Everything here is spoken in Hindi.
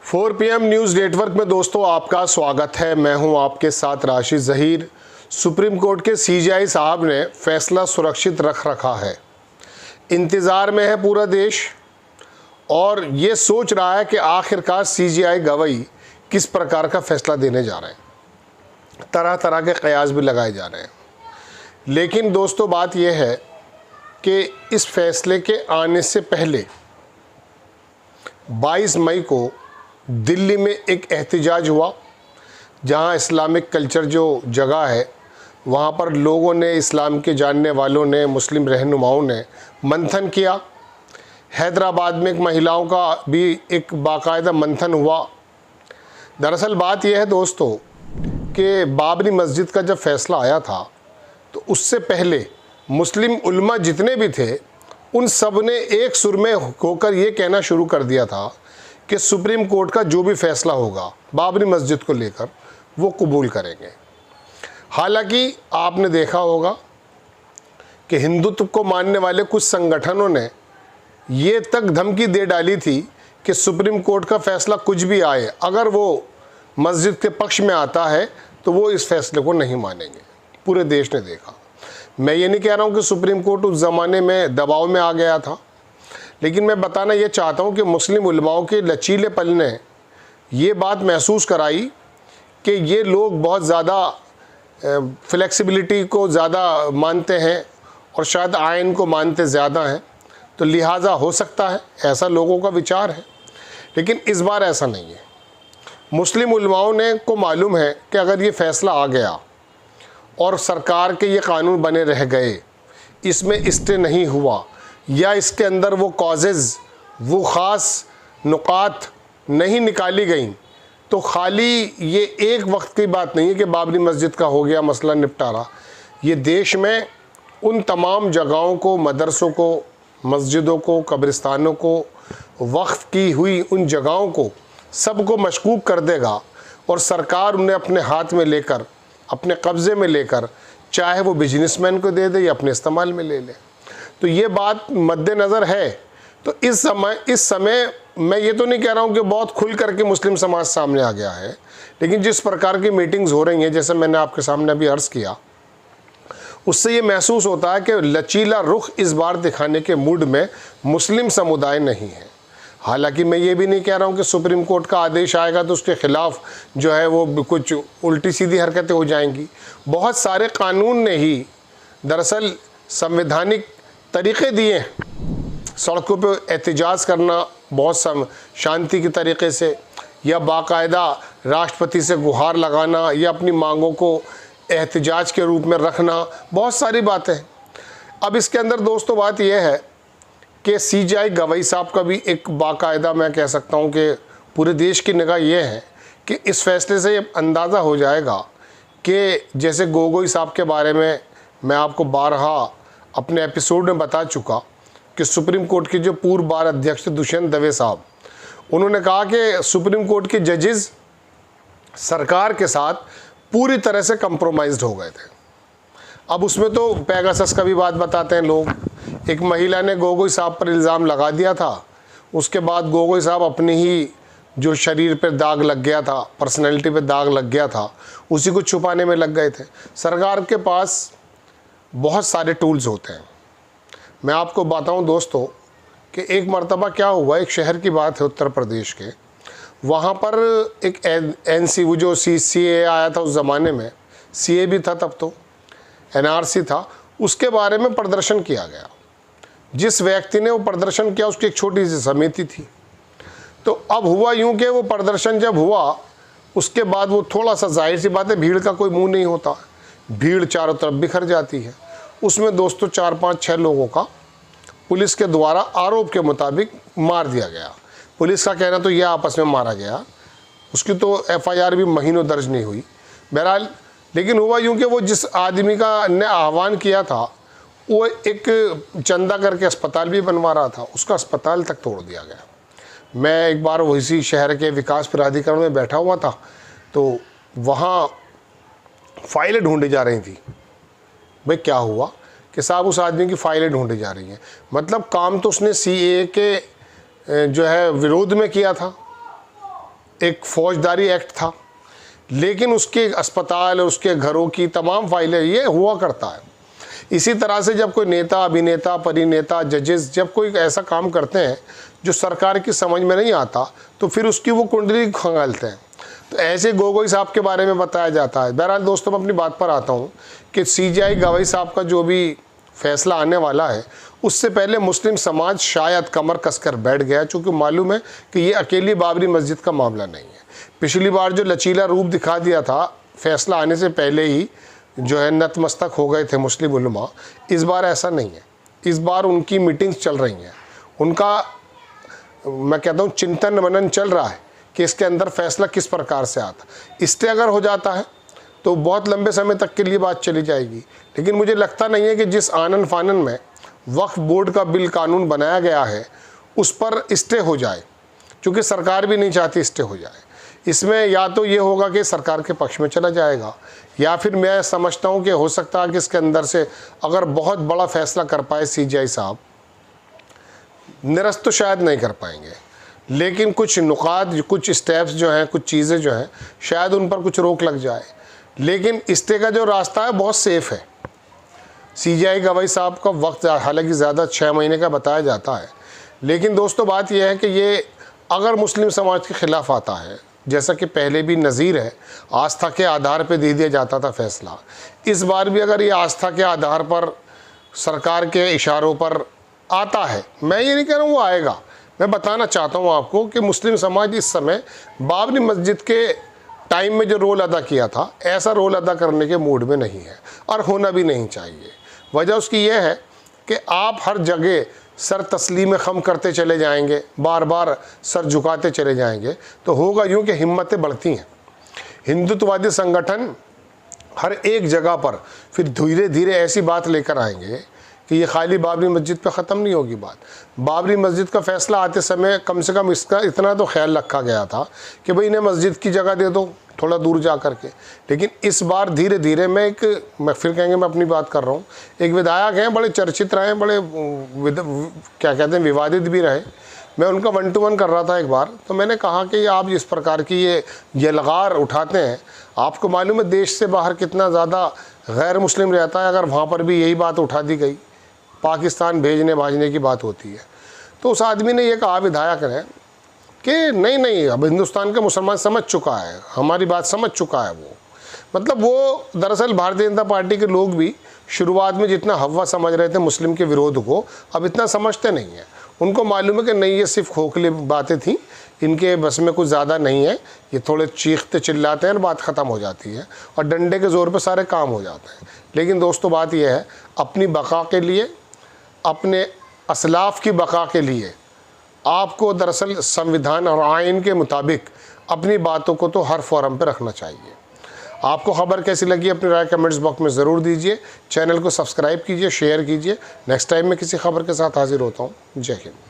4 PM न्यूज़ नेटवर्क में दोस्तों आपका स्वागत है। मैं हूं आपके साथ राशिद ज़हीर। सुप्रीम कोर्ट के CJI साहब ने फैसला सुरक्षित रख रखा है। इंतज़ार में है पूरा देश और ये सोच रहा है कि आखिरकार CJI गवाही किस प्रकार का फैसला देने जा रहे हैं। तरह तरह के कयास भी लगाए जा रहे हैं, लेकिन दोस्तों बात यह है कि इस फैसले के आने से पहले 22 मई को दिल्ली में एक एहतजाज हुआ, जहां इस्लामिक कल्चर जो जगह है वहां पर लोगों ने, इस्लाम के जानने वालों ने, मुस्लिम रहनुमाओं ने मंथन किया। हैदराबाद में एक महिलाओं का भी एक बाकायदा मंथन हुआ। दरअसल बात यह है दोस्तों कि बाबरी मस्जिद का जब फैसला आया था तो उससे पहले मुस्लिम उलमा जितने भी थे उन सब ने एक सुर में होकर ये कहना शुरू कर दिया था कि सुप्रीम कोर्ट का जो भी फैसला होगा बाबरी मस्जिद को लेकर वो कबूल करेंगे। हालांकि आपने देखा होगा कि हिंदुत्व को मानने वाले कुछ संगठनों ने ये तक धमकी दे डाली थी कि सुप्रीम कोर्ट का फैसला कुछ भी आए, अगर वो मस्जिद के पक्ष में आता है तो वो इस फैसले को नहीं मानेंगे। पूरे देश ने देखा। मैं ये नहीं कह रहा हूँ कि सुप्रीम कोर्ट उस ज़माने में दबाव में आ गया था, लेकिन मैं बताना ये चाहता हूँ कि मुस्लिम उलमाओं के लचीलेपन ने ये बात महसूस कराई कि ये लोग बहुत ज़्यादा फ्लेक्सिबिलिटी को ज़्यादा मानते हैं और शायद आइन को मानते ज़्यादा हैं, तो लिहाजा हो सकता है ऐसा लोगों का विचार है। लेकिन इस बार ऐसा नहीं है। मुस्लिम उलमाओं ने को मालूम है कि अगर ये फ़ैसला आ गया और सरकार के ये कानून बने रह गए, इसमें स्टे नहीं हुआ या इसके अंदर वो कॉजेज़, वो ख़ास नुकात नहीं निकाली गई, तो खाली ये एक वक्त की बात नहीं है कि बाबरी मस्जिद का हो गया मसला निपटारा। ये देश में उन तमाम जगहों को, मदरसों को, मस्जिदों को, कब्रिस्तानों को, वक्फ की हुई उन जगहों को सबको मशकूक कर देगा और सरकार उन्हें अपने हाथ में लेकर, अपने कब्ज़े में लेकर, चाहे वो बिजनेसमैन को दे दे या अपने इस्तेमाल में ले ले। तो ये बात मद्देनज़र है। तो इस समय मैं ये तो नहीं कह रहा हूँ कि बहुत खुल करके मुस्लिम समाज सामने आ गया है, लेकिन जिस प्रकार की मीटिंग्स हो रही हैं, जैसे मैंने आपके सामने अभी अर्ज़ किया, उससे ये महसूस होता है कि लचीला रुख इस बार दिखाने के मूड में मुस्लिम समुदाय नहीं है। हालांकि मैं ये भी नहीं कह रहा हूँ कि सुप्रीम कोर्ट का आदेश आएगा तो उसके ख़िलाफ़ जो है वो कुछ उल्टी सीधी हरकतें हो जाएंगी। बहुत सारे कानून ने ही दरअसल संवैधानिक तरीक़े दिए, सड़कों पे एहतजाज करना बहुत शांति के तरीक़े से, या बाकायदा राष्ट्रपति से गुहार लगाना, या अपनी मांगों को एहतजाज के रूप में रखना, बहुत सारी बातें। अब इसके अंदर दोस्तों बात यह है कि CJI गवाही साहब का भी एक बाकायदा, मैं कह सकता हूँ कि पूरे देश की निगाह ये है कि इस फैसले से अंदाज़ा हो जाएगा कि जैसे गोगोई साहब के बारे में मैं आपको बारहा अपने एपिसोड में बता चुका कि सुप्रीम कोर्ट के जो पूर्व बार अध्यक्ष थे दुष्यंत दवे साहब, उन्होंने कहा कि सुप्रीम कोर्ट के जजेस सरकार के साथ पूरी तरह से कंप्रोमाइज़्ड हो गए थे। अब उसमें तो पेगासस का भी बात बताते हैं लोग। एक महिला ने गोगोई साहब पर इल्ज़ाम लगा दिया था, उसके बाद गोगोई साहब अपने ही जो शरीर पर दाग लग गया था, पर्सनैलिटी पे दाग लग गया था, उसी को छुपाने में लग गए थे। सरकार के पास बहुत सारे टूल्स होते हैं। मैं आपको बताऊं दोस्तों कि एक मर्तबा क्या हुआ, एक शहर की बात है उत्तर प्रदेश के, वहाँ पर एक NC वो जो CA आया था उस ज़माने में, CA भी था तब तो, NRC था, उसके बारे में प्रदर्शन किया गया। जिस व्यक्ति ने वो प्रदर्शन किया उसकी एक छोटी सी समिति थी। तो अब हुआ यूँ कि वो प्रदर्शन जब हुआ उसके बाद वो थोड़ा सा, जाहिर सी बात है भीड़ का कोई मुँह नहीं होता, भीड़ चारों तरफ बिखर जाती है। उसमें दोस्तों 4, 5, 6 लोगों का पुलिस के द्वारा आरोप के मुताबिक मार दिया गया। पुलिस का कहना तो यह आपस में मारा गया, उसकी तो FIR भी महीनों दर्ज नहीं हुई। बहरहाल लेकिन हुआ यूँ कि वो जिस आदमी का ने आह्वान किया था वो एक चंदा करके अस्पताल भी बनवा रहा था, उसका अस्पताल तक तोड़ दिया गया। मैं एक बार वही शहर के विकास प्राधिकरण में बैठा हुआ था, तो वहाँ फाइलें ढूंढी जा रही थी। भाई क्या हुआ कि साहब उस आदमी की फाइलें ढूंढी जा रही हैं, मतलब काम तो उसने CA के जो है विरोध में किया था, एक फौजदारी एक्ट था, लेकिन उसके अस्पताल और उसके घरों की तमाम फाइलें ये हुआ करता है। इसी तरह से जब कोई नेता, अभिनेता, परिनेता, जजेस जब कोई ऐसा काम करते हैं जो सरकार की समझ में नहीं आता, तो फिर उसकी वो कुंडली खंगालते हैं। तो ऐसे गोगोई साहब के बारे में बताया जाता है। बहरहाल दोस्तों, मैं अपनी बात पर आता हूँ कि CJI गवाई साहब का जो भी फैसला आने वाला है, उससे पहले मुस्लिम समाज शायद कमर कसकर बैठ गया, चूँकि मालूम है कि ये अकेली बाबरी मस्जिद का मामला नहीं है। पिछली बार जो लचीला रूप दिखा दिया था, फैसला आने से पहले ही जो है नतमस्तक हो गए थे मुस्लिम उलमा, इस बार ऐसा नहीं है। इस बार उनकी मीटिंग्स चल रही हैं, उनका मैं कहता हूँ चिंतन मनन चल रहा है कि इसके अंदर फैसला किस प्रकार से आता। स्टे अगर हो जाता है तो बहुत लंबे समय तक के लिए बात चली जाएगी, लेकिन मुझे लगता नहीं है कि जिस आनन फानन में वक्फ बोर्ड का बिल कानून बनाया गया है उस पर स्टे हो जाए, क्योंकि सरकार भी नहीं चाहती स्टे हो जाए। इसमें या तो ये होगा कि सरकार के पक्ष में चला जाएगा, या फिर मैं समझता हूँ कि हो सकता है कि इसके अंदर से अगर बहुत बड़ा फैसला कर पाए CJI साहब, निरस्त तो शायद नहीं कर पाएंगे, लेकिन कुछ नुकात, कुछ स्टेप्स जो हैं, कुछ चीज़ें जो हैं, शायद उन पर कुछ रोक लग जाए। लेकिन स्टे का जो रास्ता है बहुत सेफ़ है। CJI गवाई साहब का वक्त हालांकि ज़्यादा 6 महीने का बताया जाता है, लेकिन दोस्तों बात यह है कि ये अगर मुस्लिम समाज के ख़िलाफ़ आता है, जैसा कि पहले भी नज़ीर है, आस्था के आधार पर दे दिया जाता था फैसला, इस बार भी अगर ये आस्था के आधार पर सरकार के इशारों पर आता है, मैं ये नहीं कह रहा हूँ वो आएगा, मैं बताना चाहता हूँ आपको कि मुस्लिम समाज इस समय बाबरी मस्जिद के टाइम में जो रोल अदा किया था, ऐसा रोल अदा करने के मूड में नहीं है और होना भी नहीं चाहिए। वजह उसकी ये है कि आप हर जगह सर तस्लीम खम करते चले जाएंगे, बार बार सर झुकाते चले जाएंगे, तो होगा यूँ कि हिम्मतें बढ़ती हैं। हिंदुत्ववादी संगठन हर एक जगह पर फिर धीरे धीरे ऐसी बात लेकर आएंगे कि ये खाली बाबरी मस्जिद पे ख़त्म नहीं होगी बात। बाबरी मस्जिद का फ़ैसला आते समय कम से कम इसका इतना तो ख्याल रखा गया था कि भाई इन्हें मस्जिद की जगह दे दो थोड़ा दूर जा कर के, लेकिन इस बार धीरे धीरे मैं फिर कहेंगे मैं अपनी बात कर रहा हूँ, एक विधायक हैं, बड़े चर्चित रहे, बड़े क्या कहते हैं विवादित भी रहे। मैं उनका 1 to 1 कर रहा था एक बार, तो मैंने कहा कि आप जिस प्रकार की ये यलगार उठाते हैं, आपको मालूम है देश से बाहर कितना ज़्यादा गैर मुस्लिम रहता है, अगर वहाँ पर भी यही बात उठा दी गई, पाकिस्तान भेजने भाजने की बात होती है। तो उस आदमी ने यह कहा, विधायक ने, कि नहीं अब हिंदुस्तान का मुसलमान समझ चुका है, हमारी बात समझ चुका है। वो मतलब वो दरअसल भारतीय जनता पार्टी के लोग भी शुरुआत में जितना हवा समझ रहे थे मुस्लिम के विरोध को, अब इतना समझते नहीं हैं। उनको मालूम है कि नहीं, ये सिर्फ खोखली बातें थी, इनके बस में कुछ ज़्यादा नहीं है, ये थोड़े चीखते चिल्लाते हैं और बात ख़त्म हो जाती है और डंडे के ज़ोर पर सारे काम हो जाते हैं। लेकिन दोस्तों बात यह है, अपनी बका के लिए, अपने असलाफ की बका के लिए आपको दरअसल संविधान और आइन के मुताबिक अपनी बातों को तो हर फोरम पे रखना चाहिए। आपको खबर कैसी लगी अपनी राय कमेंट्स बॉक्स में ज़रूर दीजिए। चैनल को सब्सक्राइब कीजिए, शेयर कीजिए। नेक्स्ट टाइम मैं किसी खबर के साथ हाजिर होता हूँ। जय हिंद।